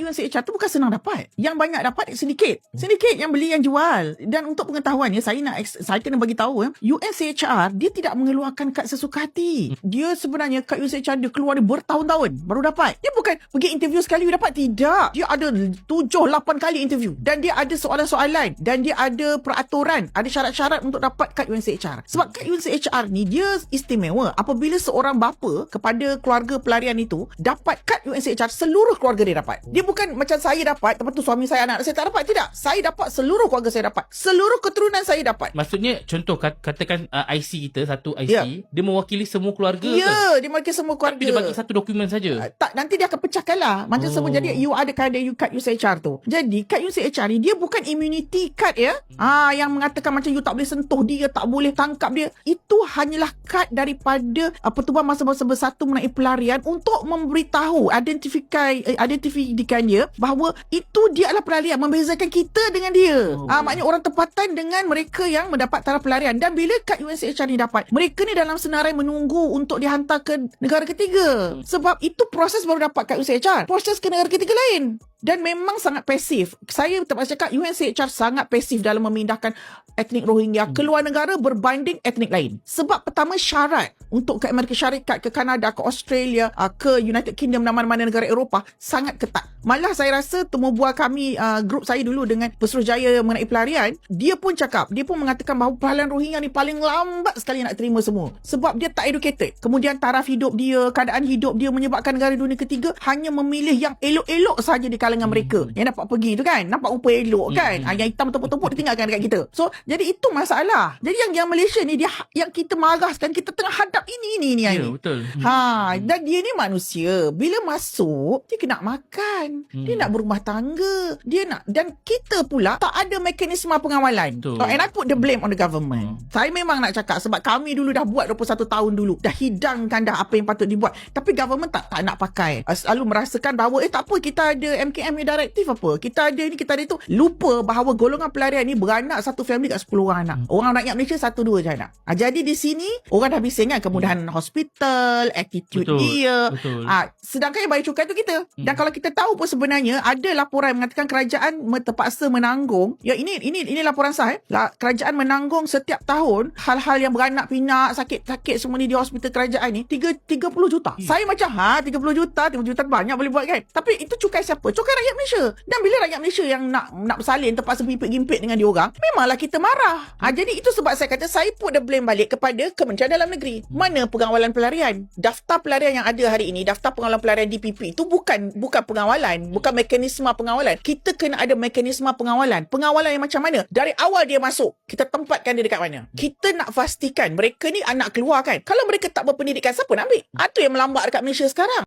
UNCHR tu bukan senang dapat. Yang banyak dapat sindiket. Sindiket yang beli, yang jual. Dan untuk pengetahuan saya kena bagi tahu UNCHR dia tidak mengeluarkan kad sesuka hati. Dia sebenarnya kad UNCHR dia keluar dia bertahun-tahun baru dapat. Dia bukan pergi interview sekali dapat, tidak. Dia ada 7-8 kali interview dan dia ada soalan-soalan dan dia ada peraturan, ada syarat-syarat untuk dapat kad UNCHR. Sebab kad UNCHR ni dia istimewa. Apabila seorang bapa kepada keluarga pelarian itu dapat kad UNCHR, seluruh keluarga dia dapat. Dia bukan macam saya dapat, lepas tu suami saya, anak saya tak dapat. Tidak. Saya dapat, seluruh keluarga saya dapat. Seluruh keturunan saya dapat. Maksudnya contoh katakan IC kita, satu IC, dia mewakili semua keluarga dia mewakili semua keluarga. Tapi dia bagi satu dokumen saja. Tak, nanti dia akan pecahkan lah. Macam semua. Jadi you ada kad UNCHR tu. Jadi kad UNCHR ni dia bukan immunity card yang mengatakan macam you tak boleh sentuh dia, tak boleh tangkap dia. Itu hanyalah kad daripada Pertubuhan Mahasiswa Bersatu mengenai pelarian untuk memberitahu, identifikan dia bahawa itu dia adalah pelarian, membezakan kita dengan dia. Maknanya orang tempatan dengan mereka yang mendapat taraf pelarian. Dan bila kad UNCHR ni dapat, mereka ni dalam senarai menunggu untuk dihantar ke negara ketiga. Sebab itu proses baru dapat kad UNCHR. Proses ke negara ketiga lain. Dan memang sangat pasif. Saya terpaksa cakap UNCHR sangat pasif dalam memindahkan etnik Rohingya ke luar negara berbanding etnik lain. Sebab pertama, syarat untuk ke Amerika Syarikat, ke Kanada, ke Australia, ke United Kingdom dan mana-mana negara Eropah sangat ketat. Malah saya rasa temu bual kami, grup saya dulu dengan Pesuruhjaya mengenai pelarian, dia pun mengatakan bahawa pelarian Rohingya ni paling lambat sekali nak terima semua. Sebab dia tak educated. Kemudian taraf hidup dia, keadaan hidup dia menyebabkan negara dunia ketiga hanya memilih yang elok-elok saja di kalangan mereka yang dapat pergi tu kan, nampak rupa elok kan, yang hitam tepuk-tepuk dia tinggalkan dekat kita. So jadi itu masalah. Jadi yang Malaysia ni dia yang kita marah sekarang, kita tengah hadap ini betul. Dan dia ni manusia, bila masuk dia kena makan, dia nak berumah tangga, dia nak, dan kita pula tak ada mekanisme pengawalan. And I put the blame on the government. Saya memang nak cakap sebab kami dulu dah buat 21 tahun dulu, dah hidangkan dah apa yang patut dibuat, tapi government tak nak pakai. Selalu merasakan bahawa tak apa, kita ada MKM ni direktif apa, kita ada ni, kita ada itu. Lupa bahawa golongan pelarian ni beranak satu family kat 10 orang anak. Orang rakyat Malaysia 1-2 je anak. Jadi di sini orang dah bising kan, kemudahan hospital, attitude dia. Sedangkan yang bayar cukai tu kita. Dan kalau kita tahu pun sebenarnya ada laporan mengatakan kerajaan terpaksa menanggung. Ini laporan sah. Kerajaan menanggung setiap tahun hal-hal yang beranak pinak, sakit-sakit semua ni di hospital kerajaan ni 30 juta. Saya macam 30 juta banyak boleh buat kan. Tapi itu cukai siapa? Cukai rakyat Malaysia. Dan bila rakyat Malaysia yang nak bersalin terpaksa gimpit-gimpit dengan diorang, memanglah kita marah. Jadi itu sebab saya kata saya put the blame balik kepada Kementerian Dalam Negeri. Mana pengawalan pelarian? Daftar pelarian yang ada hari ini, daftar pengawalan pelarian DPP itu bukan pengawalan, bukan mekanisme pengawalan. Kita kena ada mekanisme pengawalan. Pengawalan yang macam mana? Dari awal dia masuk, kita tempatkan dia dekat mana? Kita nak pastikan mereka ni anak keluar kan. Kalau mereka tak berpendidikan, siapa nak ambil? Itu yang melambat dekat Malaysia sekarang.